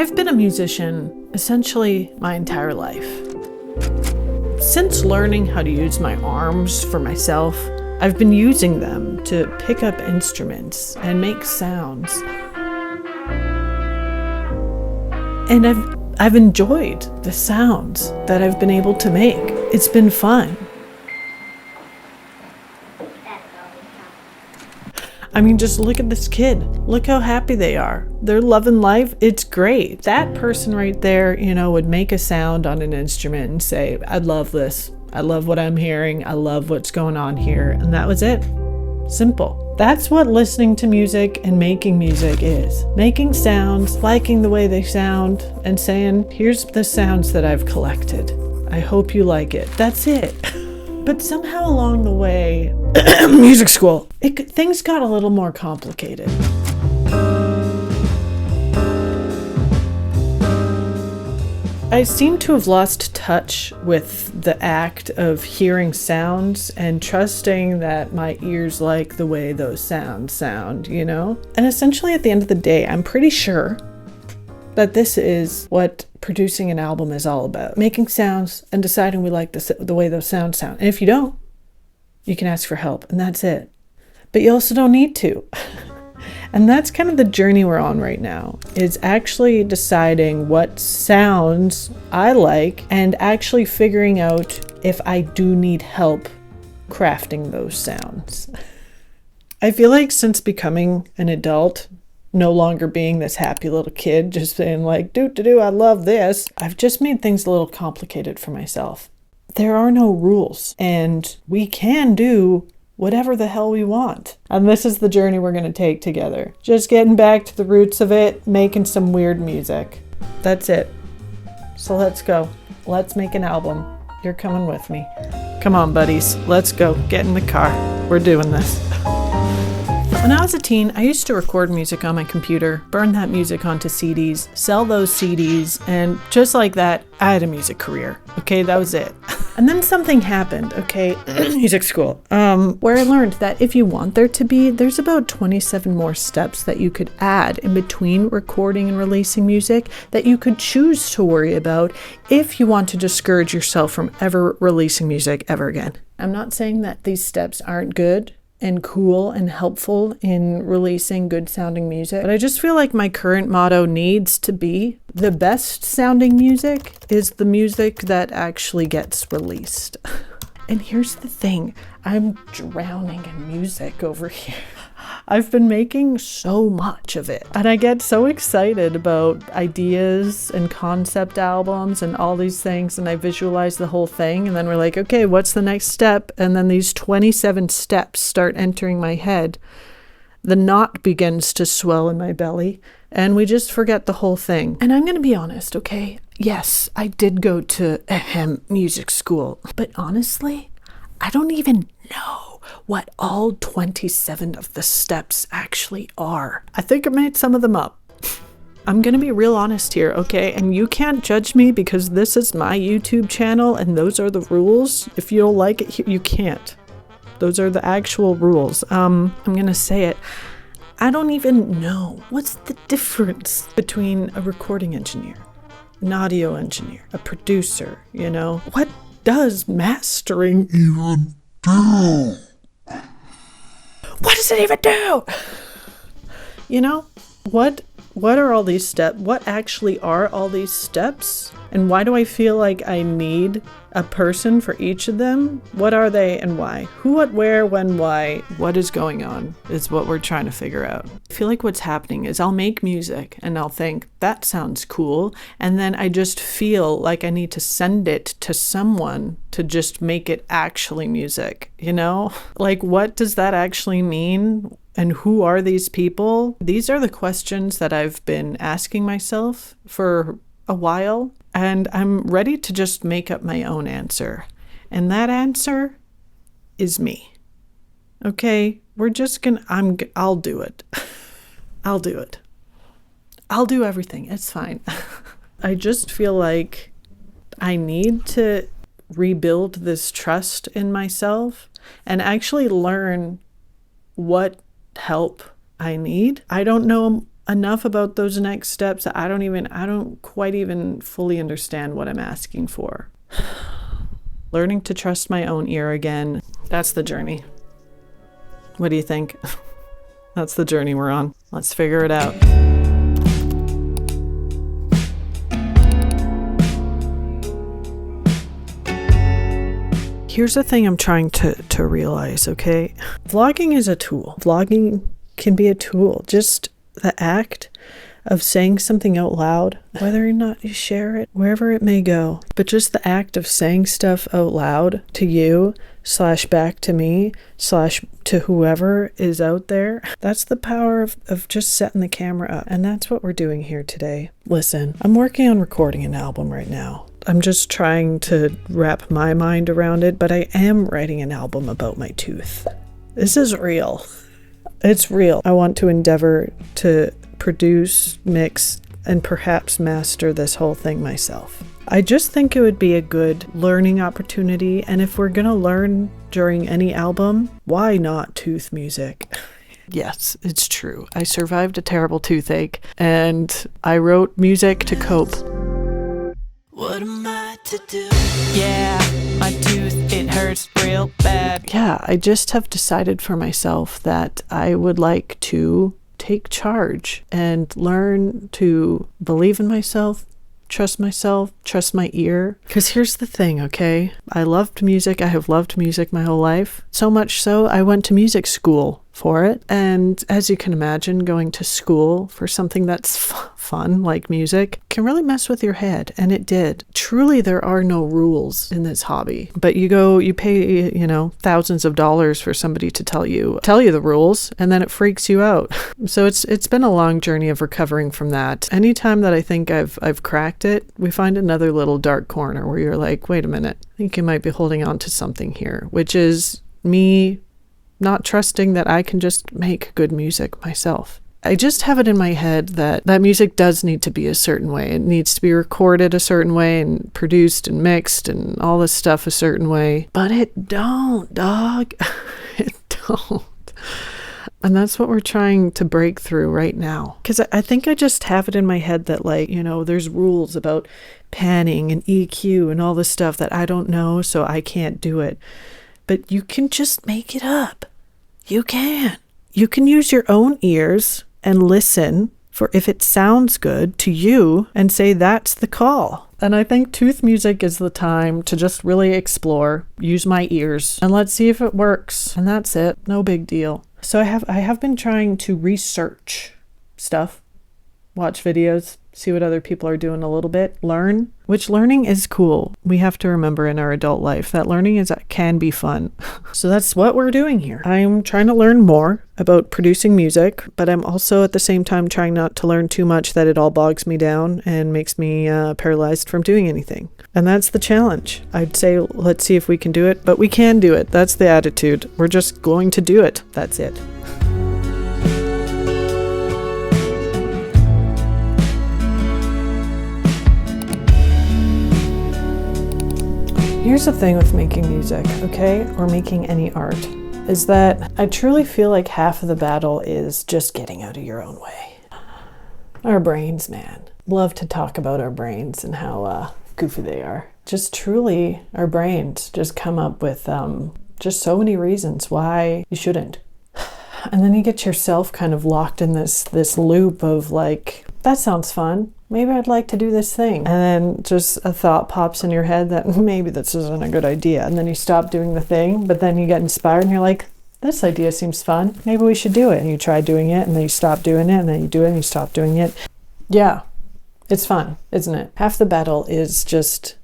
I've been a musician essentially my entire life. Since learning how to use my arms for myself, I've been using them to pick up instruments and make sounds. And I've enjoyed the sounds that I've been able to make. It's been fun. I mean, just look at this kid. Look how happy they are. They're loving life. It's great. That person right there, would make a sound on an instrument and say, I love this. I love what I'm hearing. I love what's going on here. And that was it. Simple. That's what listening to music and making music is. Making sounds, liking the way they sound, and saying, here's the sounds that I've collected. I hope you like it. That's it. But somehow along the way, music school, things got a little more complicated. I seem to have lost touch with the act of hearing sounds and trusting that my ears like the way those sounds sound, And essentially at the end of the day, I'm pretty sure that this is what producing an album is all about. Making sounds and deciding we like the way those sounds sound. And if you don't, you can ask for help, and that's it. But you also don't need to. And that's kind of the journey we're on right now, is actually deciding what sounds I like and actually figuring out if I do need help crafting those sounds. I feel like since becoming an adult, no longer being this happy little kid, just saying like, do, I love this, I've just made things a little complicated for myself. There are no rules, and we can do whatever the hell we want. And this is the journey we're going to take together. Just getting back to the roots of it, making some weird music. That's it. So let's go. Let's make an album. You're coming with me. Come on, buddies. Let's go. Get in the car. We're doing this. When I was a teen, I used to record music on my computer, burn that music onto CDs, sell those CDs, and just like that, I had a music career. Okay, that was it. And then something happened, okay, music school, where I learned that if you want there to be, there's about 27 more steps that you could add in between recording and releasing music that you could choose to worry about if you want to discourage yourself from ever releasing music ever again. I'm not saying that these steps aren't good and cool and helpful in releasing good sounding music, but I just feel like my current motto needs to be the best sounding music is the music that actually gets released. And here's the thing, I'm drowning in music over here. I've been making so much of it, and I get so excited about ideas and concept albums and all these things, and I visualize the whole thing, and then we're like, okay, what's the next step? And then these 27 steps start entering my head. The knot begins to swell in my belly, and we just forget the whole thing. And I'm going to be honest, okay? Yes, I did go to music school, but honestly, I don't even know what all 27 of the steps actually are. I think I made some of them up. I'm gonna be real honest here, okay? And you can't judge me because this is my YouTube channel and those are the rules. If you don't like it, you can't. Those are the actual rules. I'm gonna say it. I don't even know what's the difference between a recording engineer, an audio engineer, a producer, What does mastering even do? What does it even do? What are all these steps? What actually are all these steps? And why do I feel like I need a person for each of them? What are they and why? Who, what, where, when, why? What is going on is what we're trying to figure out. I feel like what's happening is I'll make music and I'll think, that sounds cool. And then I just feel like I need to send it to someone to just make it actually music, Like, what does that actually mean? And who are these people? These are the questions that I've been asking myself for a while, and I'm ready to just make up my own answer. And that answer is me. Okay, I'll do it. I'll do it. I'll do everything. It's fine. I just feel like I need to rebuild this trust in myself and actually learn what help I need. I don't know enough about those next steps that I don't quite even fully understand what I'm asking for. Learning to trust my own ear again. That's the journey. What do you think? That's the journey we're on. Let's figure it out. Here's the thing I'm trying to realize, okay? Vlogging is a tool. Vlogging can be a tool. Just the act of saying something out loud, whether or not you share it, wherever it may go. But just the act of saying stuff out loud to you, / back to me, / to whoever is out there. That's the power of just setting the camera up. And that's what we're doing here today. Listen, I'm working on recording an album right now. I'm just trying to wrap my mind around it, but I am writing an album about my tooth. This is real. It's real. I want to endeavor to produce, mix, and perhaps master this whole thing myself. I just think it would be a good learning opportunity, and if we're gonna learn during any album, why not tooth music? Yes, it's true. I survived a terrible toothache, and I wrote music to cope. What am I to do? Yeah, my tooth, it hurts real bad. Yeah, I just have decided for myself that I would like to take charge and learn to believe in myself, trust my ear. Because here's the thing, okay? I loved music. I have loved music my whole life. So much so, I went to music school for it. And as you can imagine, going to school for something that's fun, like music, can really mess with your head. And it did. Truly, there are no rules in this hobby. But you pay, thousands of dollars for somebody to tell you the rules, and then it freaks you out. So it's been a long journey of recovering from that. Anytime that I think I've cracked it, we find another little dark corner where you're like, wait a minute, I think you might be holding on to something here, which is me not trusting that I can just make good music myself. I just have it in my head that music does need to be a certain way. It needs to be recorded a certain way and produced and mixed and all this stuff a certain way. But it don't, dog. It don't. And that's what we're trying to break through right now. Because I think I just have it in my head that, there's rules about panning and EQ and all this stuff that I don't know, so I can't do it. But you can just make it up. You can. You can use your own ears and listen for if it sounds good to you and say that's the call. And I think tooth music is the time to just really explore, use my ears, and let's see if it works. And that's it. No big deal. So I have been trying to research stuff, watch videos, see what other people are doing a little bit, learn, which learning is cool. We have to remember in our adult life that learning can be fun. So that's what we're doing here. I'm trying to learn more about producing music, but I'm also at the same time trying not to learn too much that it all bogs me down and makes me paralyzed from doing anything. And that's the challenge. I'd say, let's see if we can do it, but we can do it. That's the attitude. We're just going to do it. That's it. Here's the thing with making music, okay, or making any art, is that I truly feel like half of the battle is just getting out of your own way. Our brains, man. Love to talk about our brains and how goofy they are. Just truly, our brains just come up with just so many reasons why you shouldn't. And then you get yourself kind of locked in this loop of like, that sounds fun. Maybe I'd like to do this thing. And then just a thought pops in your head that maybe this isn't a good idea. And then you stop doing the thing, but then you get inspired and you're like, this idea seems fun. Maybe we should do it. And you try doing it and then you stop doing it and then you do it and you stop doing it. Yeah, it's fun, isn't it? Half the battle is just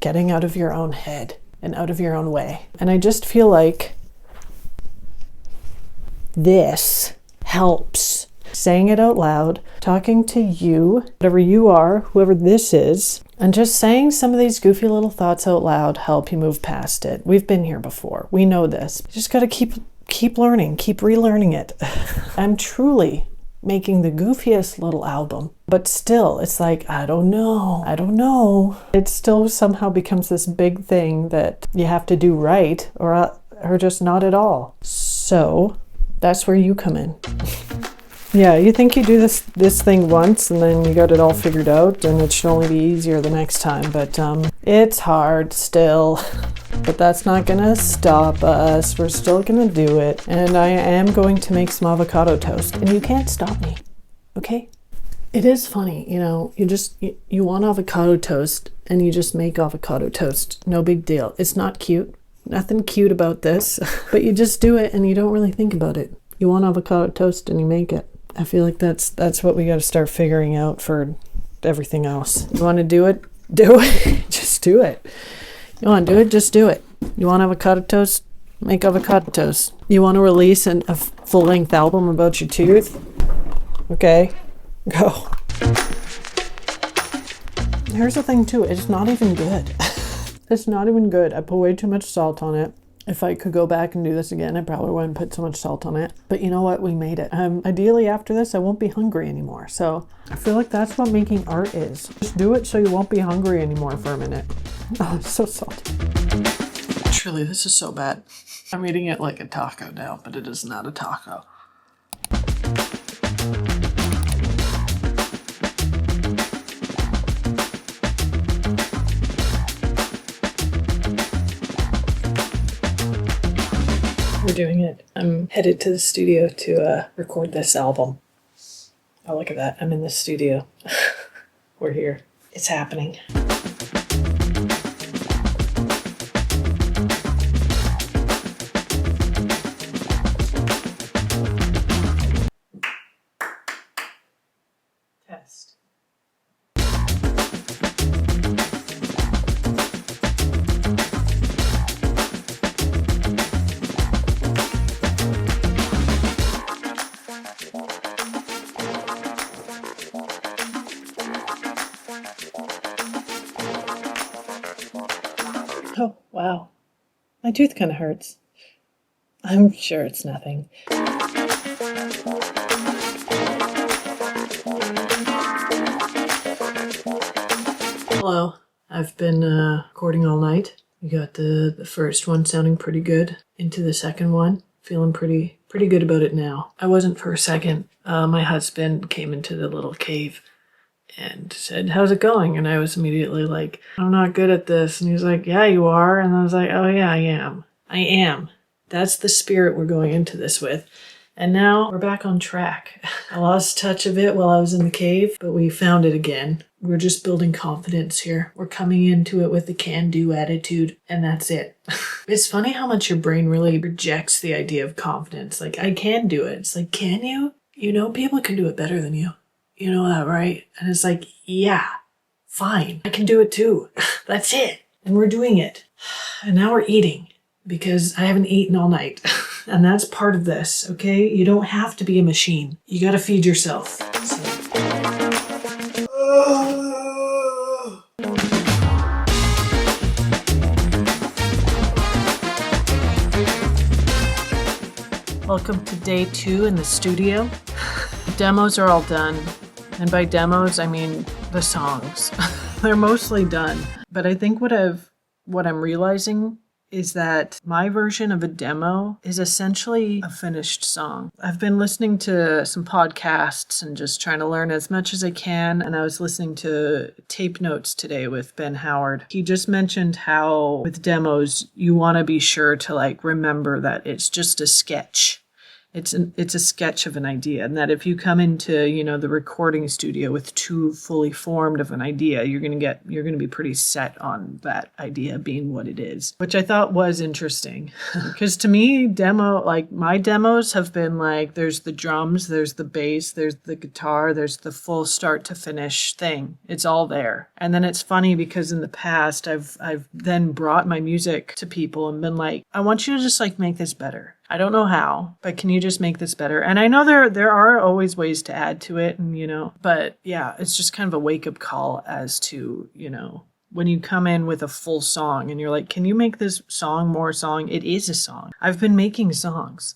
getting out of your own head and out of your own way. And I just feel like this helps. Saying it out loud, talking to you, whatever you are, whoever this is, and just saying some of these goofy little thoughts out loud help you move past it. We've been here before. We know this. You just got to keep learning, keep relearning it. I'm truly making the goofiest little album, but still, it's like, I don't know. It still somehow becomes this big thing that you have to do right or just not at all. So that's where you come in. Yeah, you think you do this thing once and then you got it all figured out and it should only be easier the next time, but it's hard still. But that's not gonna stop us. We're still gonna do it. And I am going to make some avocado toast and you can't stop me, okay? It is funny, you know, you want avocado toast and you just make avocado toast. No big deal. It's not cute. Nothing cute about this, but you just do it and you don't really think about it. You want avocado toast and you make it. I feel like that's what we got to start figuring out for everything else. You want to do it? Do it. Just do it. You want to do it? Just do it. You want avocado toast? Make avocado toast. You want to release a full-length album about your tooth? Okay, go. Here's the thing too, it's not even good. It's not even good. I put way too much salt on it. If I could go back and do this again, I probably wouldn't put so much salt on it. But you know what? We made it. Ideally, after this, I won't be hungry anymore. So I feel like that's what making art is. Just do it so you won't be hungry anymore for a minute. Oh, it's so salty. Truly, this is so bad. I'm eating it like a taco now, but it is not a taco. We're doing it. I'm headed to the studio to record this album. Oh, look at that. I'm in the studio. We're here. It's happening. Test. Oh, wow. My tooth kind of hurts. I'm sure it's nothing. Hello. I've been recording all night. We got the first one sounding pretty good. Into the second one. Feeling pretty good about it now. I wasn't for a second. My husband came into the little cave and said, "How's it going?" And I was immediately like, "I'm not good at this." And he was like, "Yeah, you are." And I was like, "Oh yeah, I am. I am." That's the spirit we're going into this with. And now we're back on track. I lost touch of it while I was in the cave, but we found it again. We're just building confidence here. We're coming into it with a can-do attitude, and that's it. It's funny how much your brain really rejects the idea of confidence. Like, I can do it. It's like, can you? You know, people can do it better than you. You know that, right? And it's like, yeah, fine. I can do it too. That's it. And we're doing it. And now we're eating because I haven't eaten all night. And that's part of this, okay? You don't have to be a machine. You gotta feed yourself. So. Welcome to day 2 in the studio. Demos are all done. And by demos, I mean the songs. They're mostly done. But I think what I'm realizing is that my version of a demo is essentially a finished song. I've been listening to some podcasts and just trying to learn as much as I can. And I was listening to Tape Notes today with Ben Howard. He just mentioned how with demos, you want to be sure to like remember that it's just a sketch. It's a sketch of an idea, and that if you come into, you know, the recording studio with too fully formed of an idea, you're gonna be pretty set on that idea being what it is, which I thought was interesting. Because to me, my demos have been like, there's the drums, there's the bass, there's the guitar, there's the full start to finish thing. It's all there. And then it's funny because in the past, I've then brought my music to people and been like, I want you to just like make this better. I don't know how, but can you just make this better? And I know there are always ways to add to it, and you know, but yeah, it's just kind of a wake-up call as to, you know, when you come in with a full song and you're like, can you make this song more song? It is a song. I've been making songs.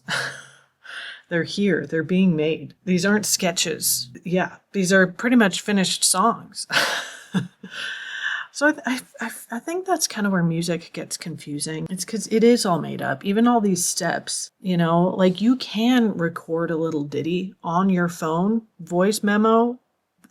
They're here. They're being made. These aren't sketches. Yeah, these are pretty much finished songs. So I think that's kind of where music gets confusing. It's because it is all made up. Even all these steps, like you can record a little ditty on your phone, voice memo,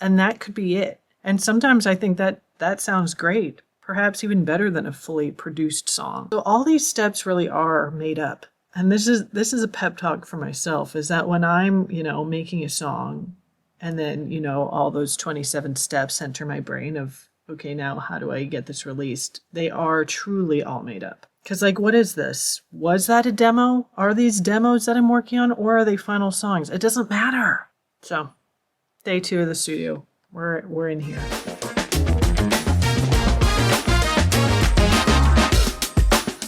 and that could be it. And sometimes I think that sounds great, perhaps even better than a fully produced song. So all these steps really are made up. And this is a pep talk for myself, is that when I'm, making a song and then, all those 27 steps enter my brain of, okay, now how do I get this released? They are truly all made up. Because, like, what is this? Was that a demo? Are these demos that I'm working on, or are they final songs? It doesn't matter. So, day 2 of the studio. We're in here.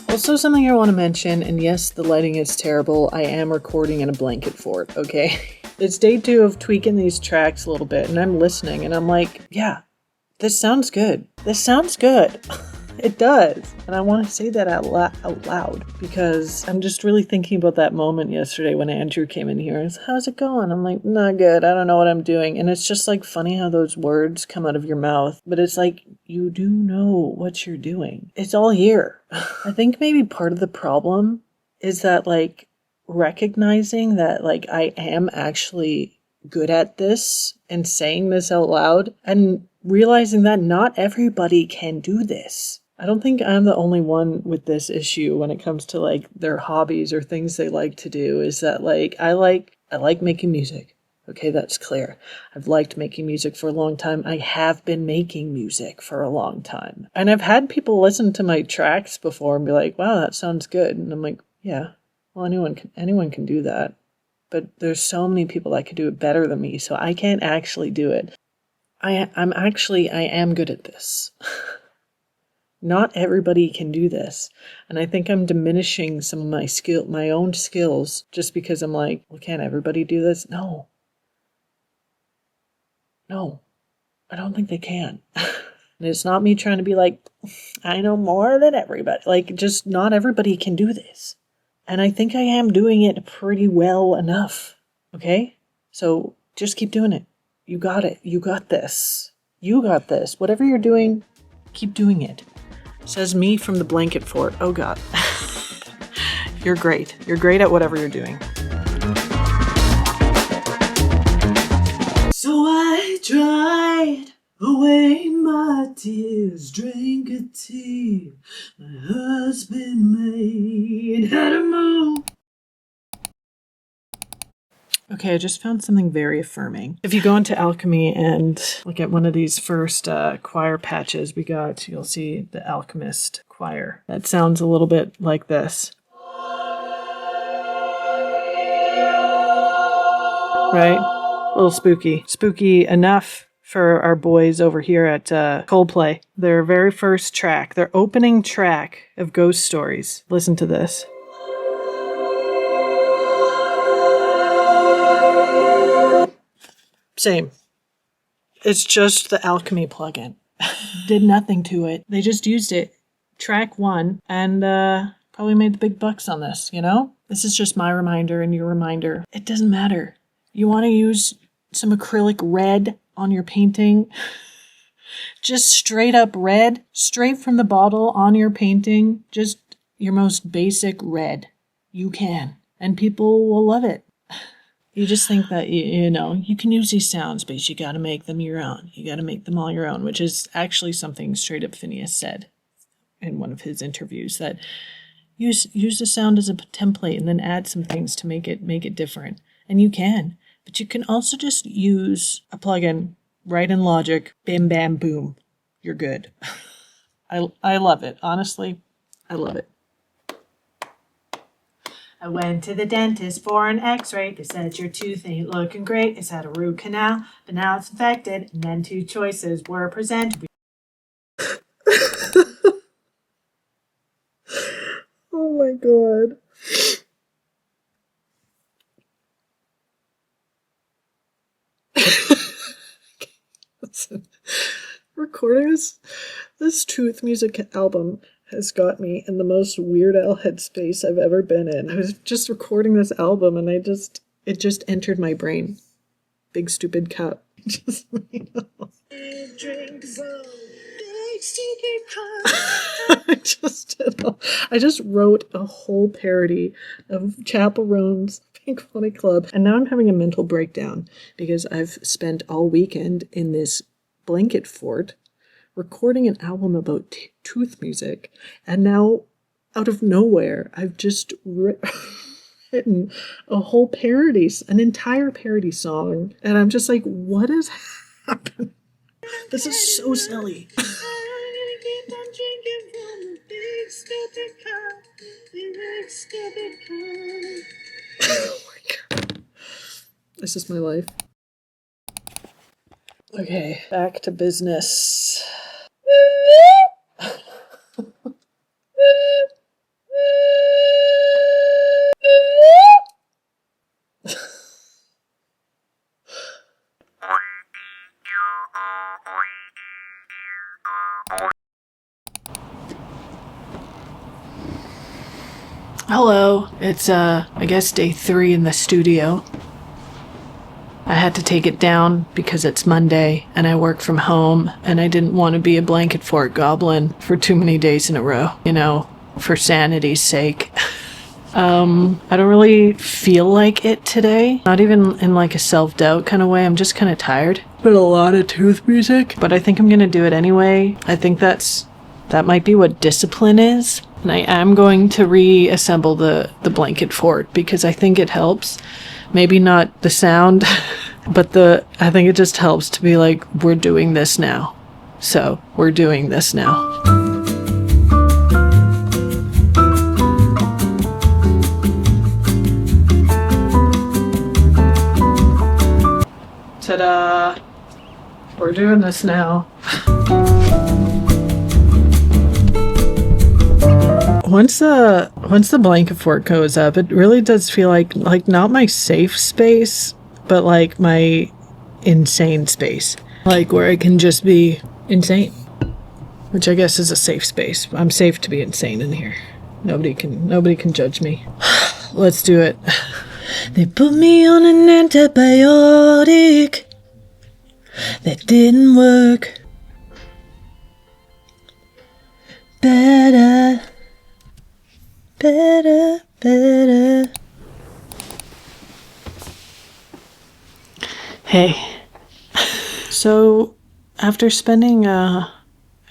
Also, something I want to mention, and yes, the lighting is terrible. I am recording in a blanket fort, okay? It's day 2 of tweaking these tracks a little bit, and I'm listening, and I'm like, yeah, this sounds good. This sounds good. It does. And I want to say that out loud because I'm just really thinking about that moment yesterday when Andrew came in here and said, how's it going? I'm like, not good. I don't know what I'm doing. And it's just like funny how those words come out of your mouth. But it's like, you do know what you're doing. It's all here. I think maybe part of the problem is that like recognizing that like I am actually good at this and saying this out loud and realizing that not everybody can do this. I don't think I'm the only one with this issue when it comes to like their hobbies or things they like to do, is that like I like making music. Okay, that's clear. I've liked making music for a long time. I have been making music for a long time. And I've had people listen to my tracks before and be like, wow, that sounds good. And I'm like, yeah, well, anyone can do that. But there's so many people that could do it better than me, so I can't actually do it. I am good at this. Not everybody can do this. And I think I'm diminishing some of my own skills just because I'm like, well, can't everybody do this? No, I don't think they can. And it's not me trying to be like, I know more than everybody. Like, just not everybody can do this. And I think I am doing it pretty well enough. Okay? So just keep doing it. You got it. You got this. You got this. Whatever you're doing, keep doing it. Says me from the blanket fort. Oh, God. You're great. You're great at whatever you're doing. So I dried away my tears, drank a tea my husband made, had a move. Okay, I just found something very affirming. If you go into Alchemy and look at one of these first choir patches we got, you'll see the Alchemist choir. That sounds a little bit like this. Right? A little spooky. Spooky enough for our boys over here at Coldplay. Their very first track, their opening track of Ghost Stories. Listen to this. Same. It's just the Alchemy plugin. Did nothing to it. They just used it. Track 1 and probably made the big bucks on this, you know? This is just my reminder and your reminder. It doesn't matter. You want to use some acrylic red on your painting? Just straight up red, straight from the bottle on your painting. Just your most basic red. You can. And people will love it. You just think that, you can use these sounds, but you got to make them your own. You got to make them all your own, which is actually something straight up Phineas said in one of his interviews, that use the sound as a template and then add some things to make it different. And you can, but you can also just use a plugin, write in Logic, bam, bam, boom. You're good. I love it. Honestly, I love it. I went to the dentist for an x-ray. They said your tooth ain't looking great. It's had a root canal, but now it's infected. And then 2 choices were presented. Oh my God. Listen, recording this tooth music album has got me in the most Weird Al headspace I've ever been in. I was just recording this album and it just entered my brain. Big stupid cup. Just, I just wrote a whole parody of Chappell Roan's Pink Pony Club, and now I'm having a mental breakdown because I've spent all weekend in this blanket fort recording an album about tooth music, and now out of nowhere I've just written a whole parody, an entire parody song, and I'm just like, what has happened? This is so silly. Oh my god. This is my life. Okay, back to business. Hello, it's I guess day 3 in the studio. I had to take it down because it's Monday and I work from home and I didn't want to be a blanket fort goblin for too many days in a row, you know, for sanity's sake. I don't really feel like it today, not even in like a self-doubt kind of way. I'm just kind of tired. Been a lot of tooth music, but I think I'm gonna do it anyway. I think that might be what discipline is. And I am going to reassemble the blanket fort because I think it helps. Maybe not the sound, but I think it just helps to be like, we're doing this now. So we're doing this now. Ta-da! We're doing this now. Once the blanket fort goes up, it really does feel like not my safe space, but like my insane space. Like where I can just be insane. Which I guess is a safe space. I'm safe to be insane in here. Nobody can judge me. Let's do it. They put me on an antibiotic that didn't work. Better. Hey. So, after spending, I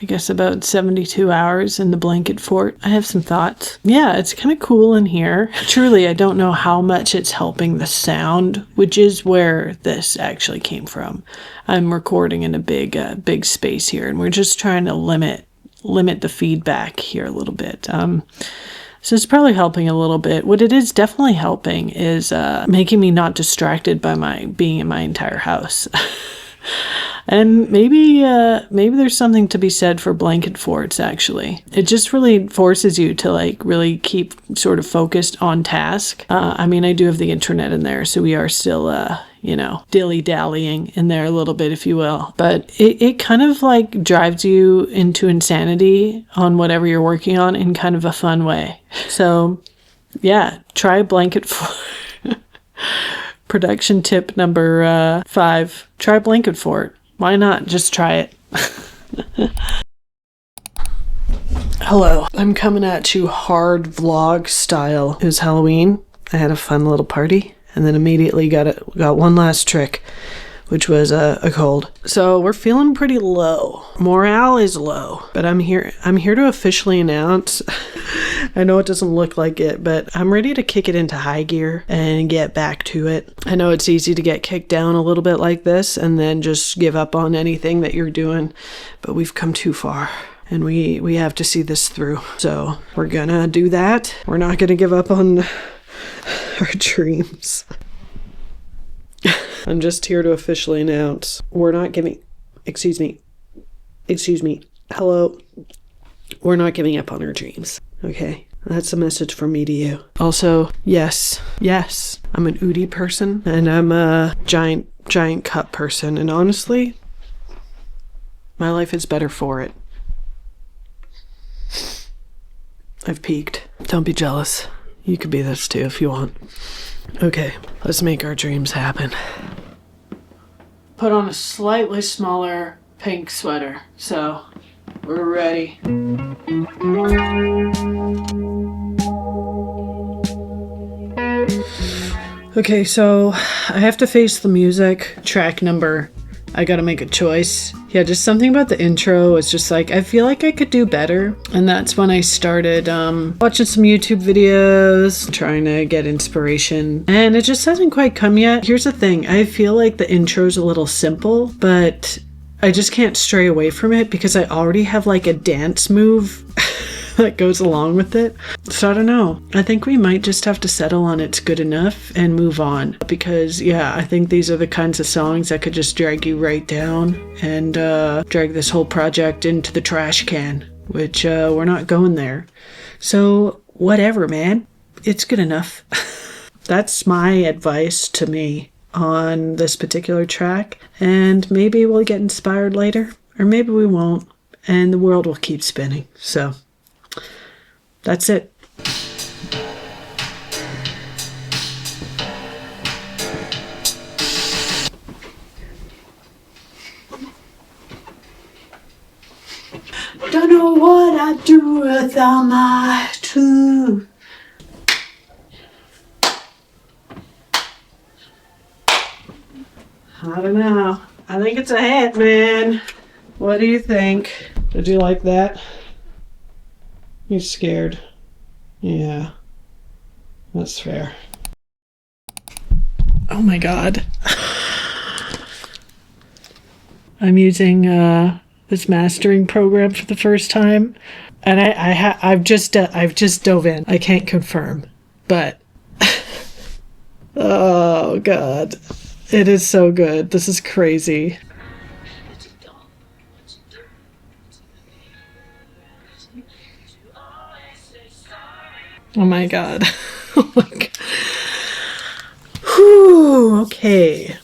guess about 72 hours in the blanket fort, I have some thoughts. Yeah, it's kind of cool in here. Truly, I don't know how much it's helping the sound, which is where this actually came from. I'm recording in a big space here, and we're just trying to limit the feedback here a little bit. So it's probably helping a little bit. What it is definitely helping is making me not distracted by being in my entire house. And maybe there's something to be said for blanket forts, actually. It just really forces you to like really keep sort of focused on task. I mean, I do have the internet in there, so we are still, dilly-dallying in there a little bit, if you will. But it kind of like drives you into insanity on whatever you're working on in kind of a fun way. So, yeah, try blanket fort. Production tip number 5. Try blanket fort. Why not? Just try it. Hello. I'm coming at you hard vlog style. It was Halloween. I had a fun little party and then immediately got one last trick, which was a cold. So we're feeling pretty low. Morale is low, but I'm here to officially announce. I know it doesn't look like it, but I'm ready to kick it into high gear and get back to it. I know it's easy to get kicked down a little bit like this and then just give up on anything that you're doing, but we've come too far and we have to see this through. So we're gonna do that. We're not gonna give up on our dreams. I'm just here to officially announce we're not giving, excuse me, hello, we're not giving up on our dreams, okay? That's a message from me to you. Also, yes, I'm an Oodie person, and I'm a giant cup person, and honestly, my life is better for it. I've peaked. Don't be jealous. You could be this too if you want. Okay, let's make our dreams happen. Put on a slightly smaller pink sweater, so We're ready. Okay, so I have to face the music. Track number. I gotta make a choice. Yeah, just something about the intro is just like, I feel like I could do better. And that's when I started watching some YouTube videos, trying to get inspiration. And it just hasn't quite come yet. Here's the thing. I feel like the intro's a little simple, but I just can't stray away from it because I already have like a dance move that goes along with it. So I don't know. I think we might just have to settle on it's good enough and move on. Because yeah, I think these are the kinds of songs that could just drag you right down and drag this whole project into the trash can, which we're not going there. So whatever, man. It's good enough. That's my advice to me on this particular track. And maybe we'll get inspired later, or maybe we won't. And the world will keep spinning. So that's it. Don't know what I'd do without my truth. I don't know. I think it's a hit, man. What do you think? Did you like that? You scared? Yeah. That's fair. Oh my god. I'm using this mastering program for the first time, and I've just dove in. I can't confirm, but oh god, it is so good. This is crazy. Oh my god. Oh my god. Whew, okay.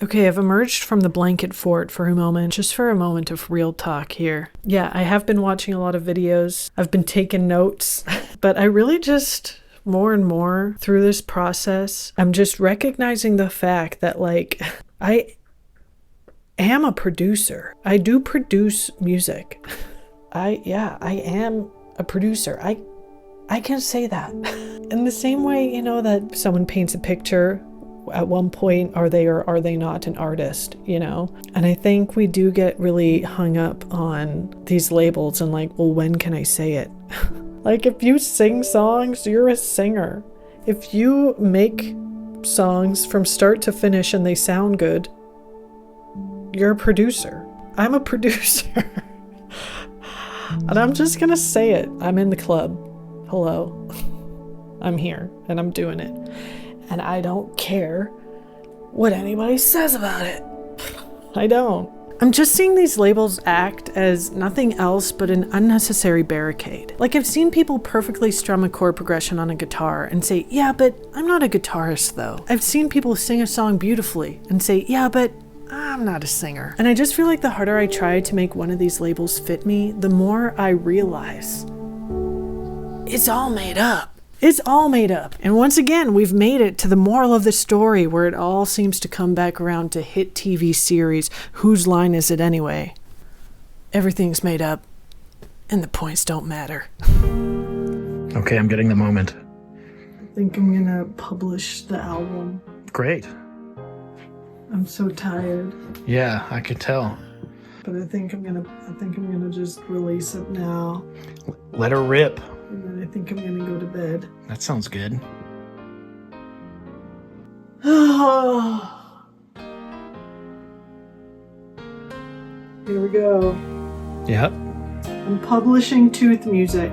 Okay, I've emerged from the blanket fort for a moment, just for a moment of real talk here. Yeah, I have been watching a lot of videos. I've been taking notes, but I really just, more and more through this process, I'm just recognizing the fact that, like, I am a producer. I do produce music. I am a producer. I can say that. In the same way, you know, that someone paints a picture, at one point, are they or are they not an artist, you know? And I think we do get really hung up on these labels and like, well, when can I say it? Like, if you sing songs, you're a singer. If you make songs from start to finish and they sound good, you're a producer. I'm a producer. And I'm just gonna say it. I'm in the club. Hello. I'm here and I'm doing it. And I don't care what anybody says about it. I don't. I'm just seeing these labels act as nothing else but an unnecessary barricade. Like, I've seen people perfectly strum a chord progression on a guitar and say, yeah, but I'm not a guitarist though. I've seen people sing a song beautifully and say, yeah, but I'm not a singer. And I just feel like the harder I try to make one of these labels fit me, the more I realize it's all made up. It's all made up. And once again, we've made it to the moral of the story where it all seems to come back around to hit TV series. Whose line is it anyway? Everything's made up and the points don't matter. Okay, I'm getting the moment. I think I'm gonna publish the album. Great. I'm so tired. Yeah, I could tell. But I think I'm gonna just release it now. Let her rip. And then I think I'm gonna go to bed. That sounds good. Here we go. Yep. I'm publishing Tooth Music.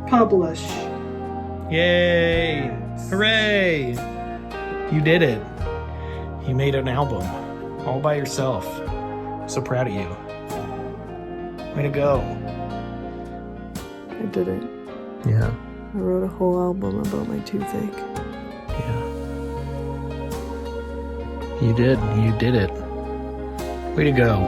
Publish. Yay! Hooray! You did it. You made an album all by yourself. So proud of you. Way to go. I did it. Yeah. I wrote a whole album about my toothache. Yeah. You did. You did it. Way to go.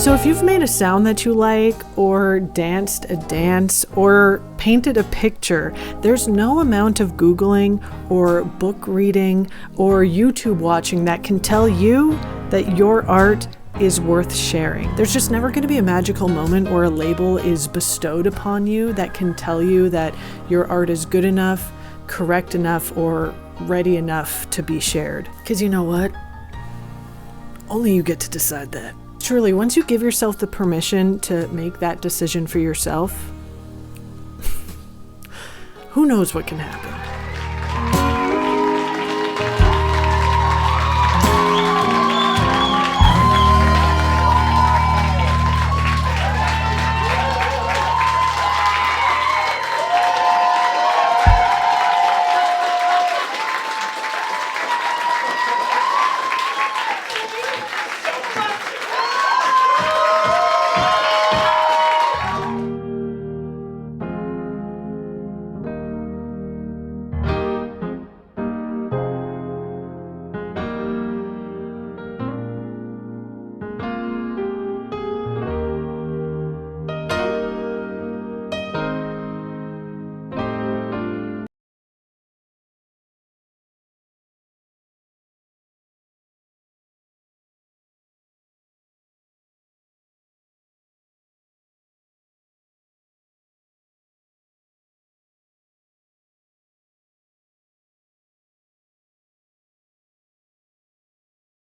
So if you've made a sound that you like, or danced a dance, or painted a picture, there's no amount of Googling or book reading or YouTube watching that can tell you that your art is worth sharing. There's just never going to be a magical moment where a label is bestowed upon you that can tell you that your art is good enough, correct enough, or ready enough to be shared. Because you know what? Only you get to decide that. Truly, once you give yourself the permission to make that decision for yourself, who knows what can happen?